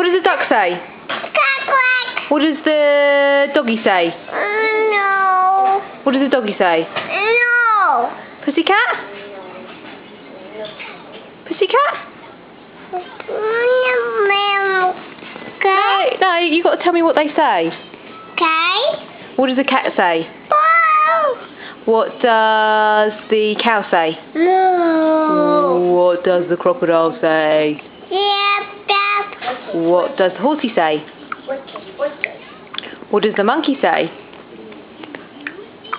does the duck say? Quack. What does the doggy say? No. What does the doggy say? No. Pussycat? Pussycat? No, you got to tell me what they say. Okay. What does the cat say? Wow. What does the cow say? No. What does the crocodile say? Yeah, that. What does the horsey say? What does the monkey say?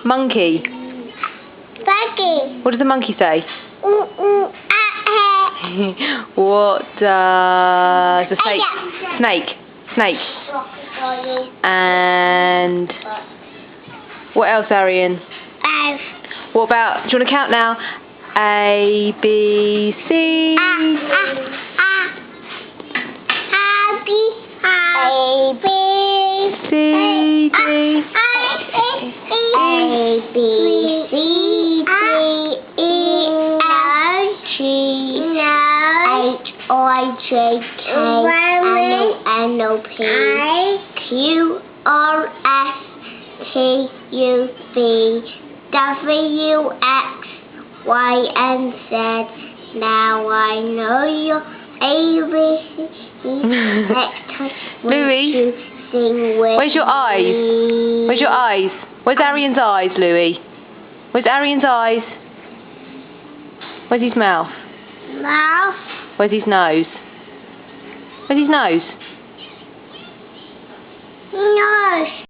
Monkey. Buggy. What does the monkey say? Ah, What does the snake? yeah. Snake. Snake. And what else, Arian? 5. What about? Do you want to count now? A, B, C. C, D. Now I know your ABC. Next time Louis, you sing with where's your eyes? me. Where's your eyes? Where's Arian's eyes, Louis? Where's Arian's eyes? Where's his mouth? Mouth. Where's his nose? Where's his nose? Nose.